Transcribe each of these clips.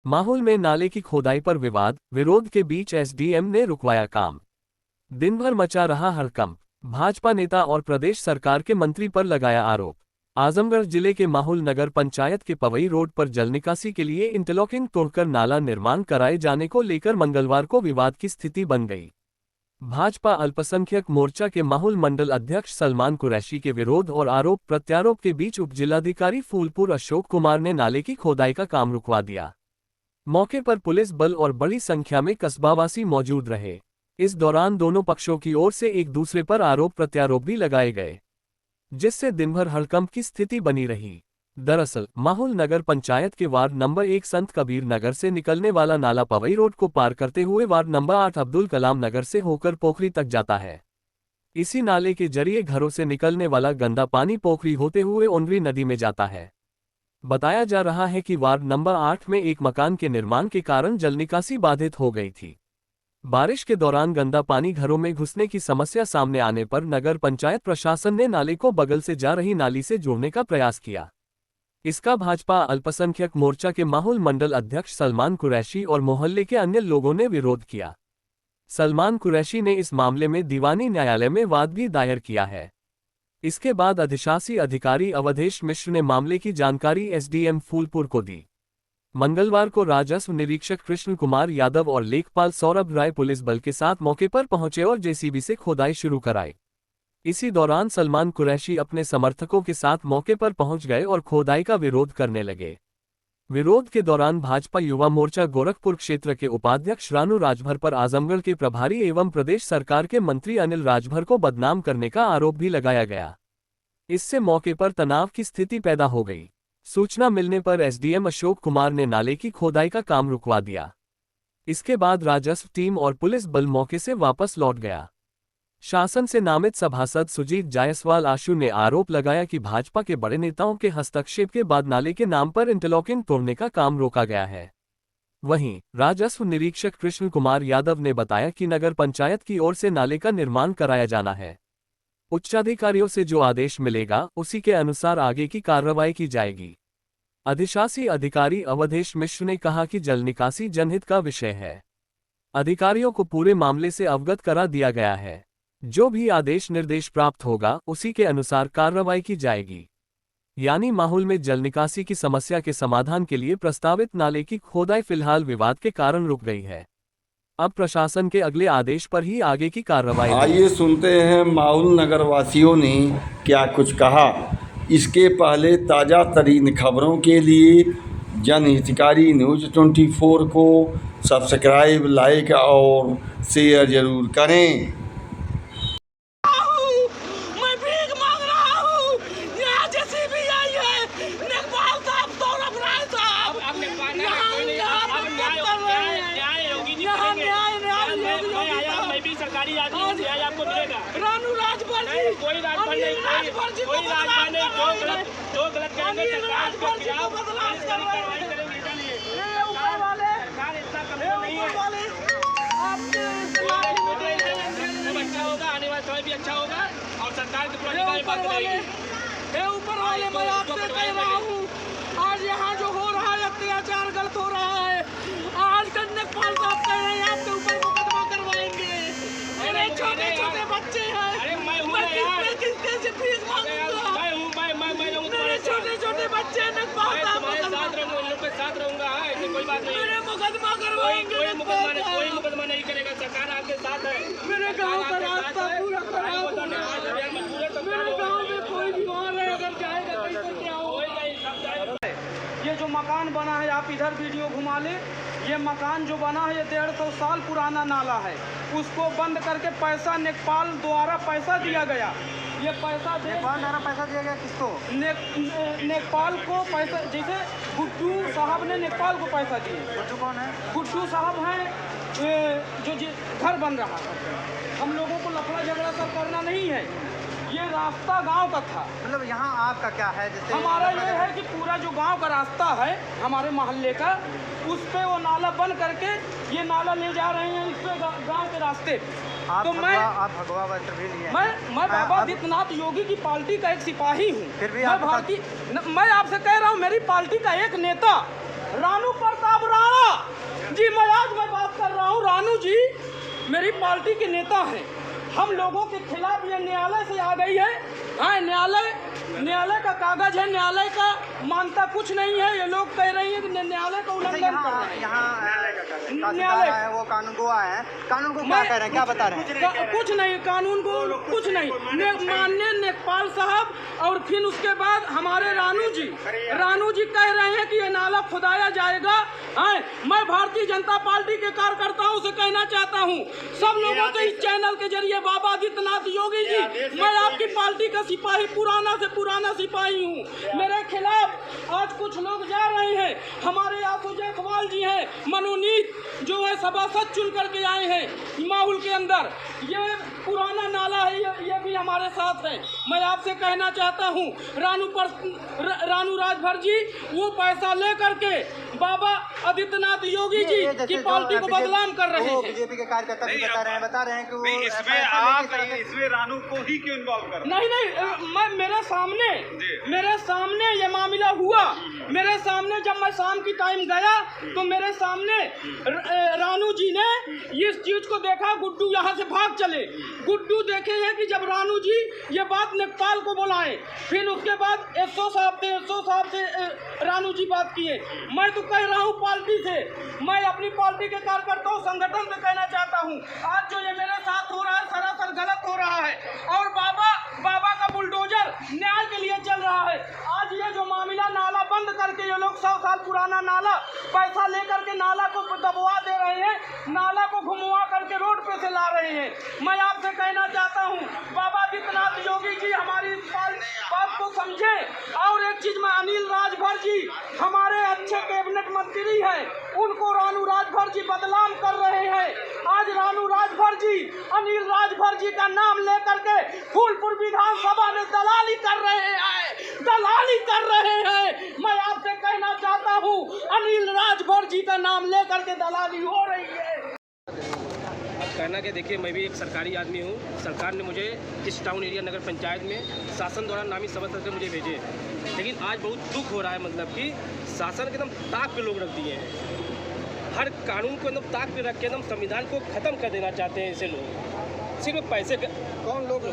माहौल में नाले की खोदाई पर विरोध के बीच एसडीएम ने रुकवाया काम। दिन भर मचा रहा हड़कंप। भाजपा नेता और प्रदेश सरकार के मंत्री पर लगाया आरोप। आजमगढ़ जिले के माहौल नगर पंचायत के पवई रोड पर जल निकासी के लिए इंटरलॉकिंग तोड़कर नाला निर्माण कराए जाने को लेकर मंगलवार को विवाद की स्थिति बन गई। भाजपा अल्पसंख्यक मोर्चा के माहौल मंडल अध्यक्ष सलमान कुरैशी के विरोध और आरोप प्रत्यारोप के बीच उपजिलाधिकारी फूलपुर अशोक कुमार ने नाले की खोदाई का काम रुकवा दिया। मौके पर पुलिस बल और बड़ी संख्या में कस्बावासी मौजूद रहे। इस दौरान दोनों पक्षों की ओर से एक दूसरे पर आरोप प्रत्यारोप भी लगाए गए, जिससे दिनभर हड़कंप की स्थिति बनी रही। दरअसल माहौल नगर पंचायत के वार्ड नंबर 1 संत कबीर नगर से निकलने वाला नाला पवई रोड को पार करते हुए वार्ड नंबर 8 अब्दुल कलाम नगर से होकर पोखरी तक जाता है। इसी नाले के जरिए घरों से निकलने वाला गंदा पानी पोखरी होते हुए ओनरी नदी में जाता है। बताया जा रहा है कि वार्ड नंबर 8 में एक मकान के निर्माण के कारण जल निकासी बाधित हो गई थी। बारिश के दौरान गंदा पानी घरों में घुसने की समस्या सामने आने पर नगर पंचायत प्रशासन ने नाले को बगल से जा रही नाली से जोड़ने का प्रयास किया। इसका भाजपा अल्पसंख्यक मोर्चा के माहौल मंडल अध्यक्ष सलमान कुरैशी और मोहल्ले के अन्य लोगों ने विरोध किया। सलमान कुरैशी ने इस मामले में दीवानी न्यायालय में वाद भी दायर किया है। इसके बाद अधिशासी अधिकारी अवधेश मिश्र ने मामले की जानकारी एसडीएम फूलपुर को दी। मंगलवार को राजस्व निरीक्षक कृष्ण कुमार यादव और लेखपाल सौरभ राय पुलिस बल के साथ मौके पर पहुंचे और जेसीबी से खोदाई शुरू कराई। इसी दौरान सलमान कुरैशी अपने समर्थकों के साथ मौके पर पहुंच गए और खोदाई का विरोध करने लगे। विरोध के दौरान भाजपा युवा मोर्चा गोरखपुर क्षेत्र के उपाध्यक्ष रानू राजभर पर आजमगढ़ के प्रभारी एवं प्रदेश सरकार के मंत्री अनिल राजभर को बदनाम करने का आरोप भी लगाया गया। इससे मौके पर तनाव की स्थिति पैदा हो गई। सूचना मिलने पर एसडीएम अशोक कुमार ने नाले की खोदाई का काम रुकवा दिया। इसके बाद राजस्व टीम और पुलिस बल मौके से वापस लौट गया। शासन से नामित सभासद सुजीत जायसवाल आशु ने आरोप लगाया कि भाजपा के बड़े नेताओं के हस्तक्षेप के बाद नाले के नाम पर इंटरलॉकिंग तोड़ने का काम रोका गया है। वहीं राजस्व निरीक्षक कृष्ण कुमार यादव ने बताया कि नगर पंचायत की ओर से नाले का निर्माण कराया जाना है। उच्चाधिकारियों से जो आदेश मिलेगा उसी के अनुसार आगे की कार्रवाई की जाएगी। अधिशासी अधिकारी अवधेश मिश्र ने कहा कि जल निकासी जनहित का विषय है। अधिकारियों को पूरे मामले से अवगत करा दिया गया है। जो भी आदेश निर्देश प्राप्त होगा उसी के अनुसार कार्रवाई की जाएगी। यानी माहौल में जल निकासी की समस्या के समाधान के लिए प्रस्तावित नाले की खोदाई फिलहाल विवाद के कारण रुक गई है। अब प्रशासन के अगले आदेश पर ही आगे की कार्रवाई। आइए सुनते हैं माहौल नगर वासियों ने क्या कुछ कहा। इसके पहले ताज़ा तरीन खबरों के लिए जनहितकारी न्यूज़ 24 को सब्सक्राइब, लाइक और शेयर जरूर करें। सरकारी आदमी आपको मिलेगा। रानू राजभर जी, कोई राजभर नहीं, कोई राजभर नहीं। जो गलत करेंगे सरकार के खिलाफ कार्रवाई करेंगे। सरकार इतना कमजोर नहीं है। सब अच्छा होगा, आने वाला समय भी अच्छा होगा और सरकार की पूरी बात करेगी। ऊपर वाले मैं आपसे कह रहा हूँ, आज यहाँ जो हो रहा है अत्याचार गलत हो रहा है। आज कन्यापाल साहब कह रहे हैं आपके ऊपर मुकदमा करवाएंगे। मेरे छोटे छोटे बच्चे हैं। अरे मैं किसके से फीस मांगूंगा? मेरे छोटे छोटे बच्चे हैं। साथ रहूंगा, ऐसी कोई बात नहीं। मेरे मुकदमा करवाएंगे। कोई मुकदमा नहीं करेगा, सरकार आपके साथ है। मेरे गाँव का रास्ता पूरा खराब हो रहा है। मेरे गाँव में कोई बीमार है, अगर जाएगा कैसे क्या होगा? ये जो मकान बना है, आप इधर वीडियो घुमा ले। ये मकान जो बना है ये 150 साल पुराना नाला है। उसको बंद करके पैसा नेपाल द्वारा पैसा दिया गया। ये पैसा नेपाल द्वारा पैसा दिया गया किसको? नेपाल को पैसा, जैसे गुड्डू साहब ने नेपाल को पैसा दिए। गुड्डू कौन है? गुड्डू साहब हैं जो घर बन रहा है। हम लोगों को लफड़ा झगड़ा सब करना नहीं है। ये रास्ता गांव का था। मतलब यहाँ आपका क्या है? जैसे हमारा ये है कि पूरा जो गांव का रास्ता है हमारे मोहल्ले का, उस पे वो नाला बंद करके ये नाला ले जा रहे हैं इस पे गांव के रास्ते। तो आप भगवा वस्त्र भी लिए। मैं बाबा आदित्यनाथ योगी की पार्टी का एक सिपाही हूँ। फिर भी मैं आपसे कह रहा हूँ, मेरी पार्टी का एक नेता रानू प्रताप राणा मेरी पार्टी के नेता हैं। हम लोगों के खिलाफ ये न्यायालय से आ गई है। हाँ, न्यायालय का कागज है, न्यायालय का मानता कुछ नहीं है। ये लोग कह रही हैं कि न्यायालय का उल्लंघन कर रहे हैं। यहाँ न्यायालय है, वो कानून को आए हैं, कानून को क्या कह रहे हैं, क्या बता रहे हैं? कुछ नहीं, कानून को कुछ नहीं। माननीय लेखपाल साहब और फिर उसके बाद हमारे रानू जी कह रहे हैं कि ये नाला खुदाया जाएगा। हाँ, मैं भारतीय जनता पार्टी के कार्यकर्ताओं से कहना चाहता हूँ, सब लोगों से इस चैनल के जरिए, बाबा आदित्यनाथ योगी जी, मैं आपकी पार्टी का सिपाही, पुराना से पुराना सिपाही हूँ। मेरे खिलाफ आज कुछ लोग जा रहे हैं। हमारे आसू जायसवाल जी हैं, मनोनीत जो है सभासद चुन करके आए हैं माहौल के अंदर। ये पुराना नाला है, ये भी हमारे साथ है। मैं आपसे कहना चाहता हूँ, रानू राजभर जी वो पैसा ले करके बाबा आदित्यनाथ योगी जी की पार्टी को बदनाम कर रहे हैं। बीजेपी के कार्यकर्ता भी बता रहे हैं कि वो इसमें रानू को ही क्यों इन्वॉल्व कर रहे हैं? नहीं, मेरे सामने ये मामला हुआ। मेरे सामने जब मैं शाम की टाइम गया तो मेरे सामने रानू जी ने इस चीज को देखा। गुड्डू यहाँ से भाग चले। गुड्डू देखे हैं कि जब रानू जी ये बात लेखपाल को बुलाए, फिर उसके बाद एसओ साहब से रानू जी बात किए। मैं तो कह रहा हूँ पार्टी से, मैं अपनी पार्टी के कार्यकर्ताओं संगठन से कहना चाहता हूँ, आज जो ये मेरे साथ हो रहा है सरासर गलत हो रहा है। और बाबा का बुलडोजर न्याय के लिए चल रहा है। आज ये जो मामला नाला बंद करके ये लोग 100 साल पुराना नाला पैसा लेकर के नाला को दबवा दे रहे हैं, नाला को घुमवा करके रोड पे से ला रहे हैं। मैं आपसे कहना चाहता हूँ, बाबा आदित्यनाथ योगी जी हमारी बात को समझे। और एक चीज में, अनिल राजभर जी हमारे अच्छे कैबिनेट मंत्री हैं, उनको रानू राजभर जी बदनाम कर रहे हैं। आज रानू राजभर जी अनिल राजभर जी का नाम लेकर के फूलपुर विधानसभा में दलाली कर रहे हैं। मैं आपसे कहना चाहता हूँ, अनिल राजभर जी का नाम लेकर के दलाली हो रही है। अब कहना कि देखिए, मैं भी एक सरकारी आदमी हूँ। सरकार ने मुझे इस टाउन एरिया नगर पंचायत में शासन द्वारा नामी सभासद से मुझे भेजे, लेकिन आज बहुत दुख हो रहा है। मतलब कि शासन के एकदम ताक पे लोग रख दिए हैं। हर कानून को एकदम ताक पे रख के एकदम संविधान को ख़त्म कर देना चाहते हैं ऐसे लोग। सिर्फ पैसे कौन लोग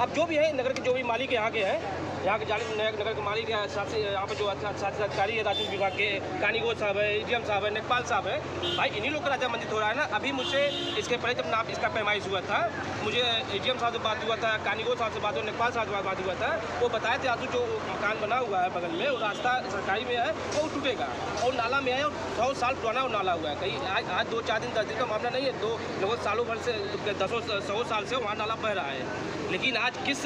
अब जो भी है नगर के, जो भी मालिक यहाँ के हैं, यहाँ के नगर के मालिक है, साथ से यहाँ पर जो अधिकारी है राजस्व विभाग के, कानीगो साहब है, एडीएम साहब है, लेखपाल साहब है, भाई इन्हीं लोग का राजामंदित हो रहा है ना। अभी मुझसे इसके पहले जब नाम इसका पैमाइश हुआ था, मुझे एडीएम साहब से बात हुआ था, कानीगो साहब से बात हुआ, लेखपाल साहब से बात हुआ था। वो बताए थे आजू जो मकान बना हुआ है बगल में, वो रास्ता सरकारी में है, वो टूटेगा और नाला में है, और 100 साल पुराना वो नाला हुआ है। कहीं आज 2-4 दिन 10 दिन का मामला नहीं है, तो लगभग सालों भर से 100 साल से वहाँ नाला बह रहा है। लेकिन आज किस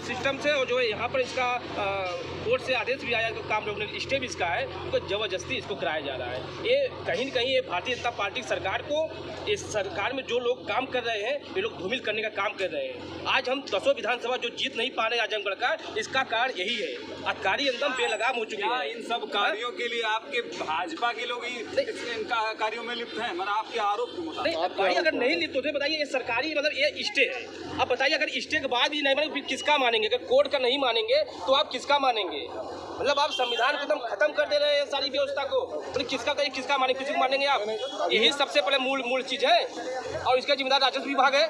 सिस्टम से, और जो है यहाँ पर इसका कोर्ट से आदेश भी आया, तो काम रोकने का स्टे भी इसका है, तो जबरदस्ती इसको कराया जा रहा है। ये कहीं न कहीं ये भारतीय जनता पार्टी सरकार को, इस सरकार में जो लोग काम कर रहे हैं, ये लोग धूमिल करने का काम कर रहे हैं। आज हम 10 विधानसभा जो जीत नहीं पा रहे आजमगढ़ का, इसका कारण यही है। अधिकारी एकदम बेलगाम हो चुके हैं। इन सब कार्यों के लिए आपके भाजपा के लोग ही इनका कार्यों में लिप्त हैं, मतलब आपके आरोप नहीं। भाई अगर नहीं लिप्त होते, बताइए, ये सरकारी मतलब ये स्टे है। अब बताइए, अगर स्टे के बाद भी नहीं मानेंगे, फिर किसका मानेंगे? अगर कोर्ट का नहीं मानेंगे तो आप किसका मानेंगे? मतलब आप संविधान को एकदम खत्म कर दे रहे हैं सारी व्यवस्था को, तो किसका मानेंगे? किसी को मानेंगे आप? यही सबसे पहले मूल चीज़ है। और इसका जिम्मेदार राजस्व विभाग है।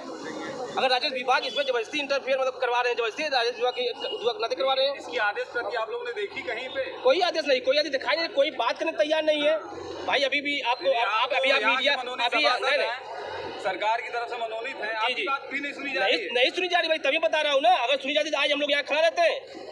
अगर राजस्व विभाग इसमें जबरदस्ती इंटरफेयर मतलब करवा रहे हैं, जबरदस्ती राजस्व विभाग की नदी करवा रहे हैं। इसकी आदेश प्रति आप लोगों ने देखी कहीं पे? कोई आदेश नहीं, कोई आदेश दिखाई नहीं, कोई बात करने तैयार नहीं है। भाई अभी भी आपको आप मीडिया अभी सरकार की तरफ से मनोनीत है, आपकी बात भी नहीं सुनी जा रही है। नहीं सुनी जा रही भाई, तभी बता रहा हूँ ना। अगर सुनी जाती तो आज हम लोग यहाँ खड़ा रहते हैं।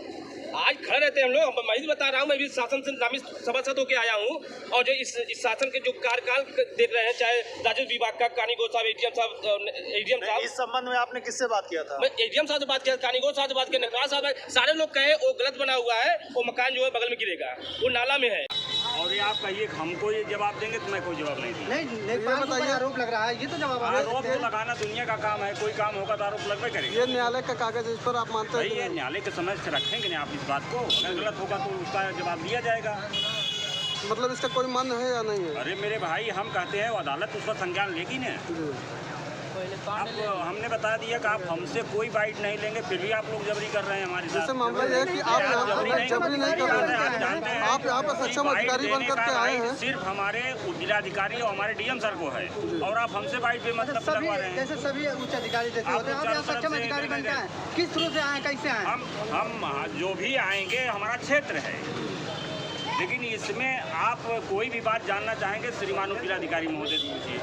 आज खड़े रहते हैं हम लोग। मैं भी बता रहा हूँ, मैं भी शासन से नामी सभासद होकर आया हूँ, और जो इस शासन के जो कार्यकाल देख रहे हैं, चाहे राजस्व विभाग का कानीगो साहब, एडीएम साहब, इस संबंध में आपने किससे बात किया था? मैं एडीएम साहब से बात किया, कानीगो साहब से बात किया, नेकवाल साहब, सारे लोग कहे वो गलत बना हुआ है, वो मकान जो है बगल में गिरेगा, वो नाला में है। और ये आप कहिए हमको ये जवाब देंगे तो मैं कोई जवाब नहीं दूंगा। नहीं, आरोप लग रहा है, ये तो जवाब आरोप तो लगाना दुनिया का काम है, कोई काम होगा तो आरोप लगवे करेंगे। ये न्यायालय का कागज, इस पर आप मानते हैं? ये न्यायालय के समय से रखेंगे नहीं आप इस बात को, अगर गलत होगा तो उसका जवाब दिया जाएगा। मतलब इसका कोई मन है या नहीं है? अरे मेरे भाई, हम कहते हैं वो अदालत उस पर संज्ञान लेगी ना। अब हमने बता दिया कि आप हमसे कोई बाइट नहीं लेंगे, फिर भी आप लोग जबरी कर रहे हैं हमारे साथ। जैसे मामला ये है कि आप यहाँ पर जबरी नहीं कर रहे आप हैं, जानते हैं आप यहाँ पर सक्षम बाइट अधिकारी बन देने करके का आए राइट हैं। सिर्फ हमारे जिलाधिकारी और हमारे डीएम सर को है, और आप हमसे बाइट पे मतलब सभी लगवा रहे हैं। जैसे सभी उच्च अधिकारी जैसे होते हैं, आप यहाँ सक्षम अधिकारी बन के आए, किस थ्रू से आए, कैसे आए? हम जो भी आएंगे हमारा क्षेत्र है, लेकिन इसमें आप कोई भी बात जानना चाहेंगे श्रीमान जिलाधिकारी महोदय से पूछिए।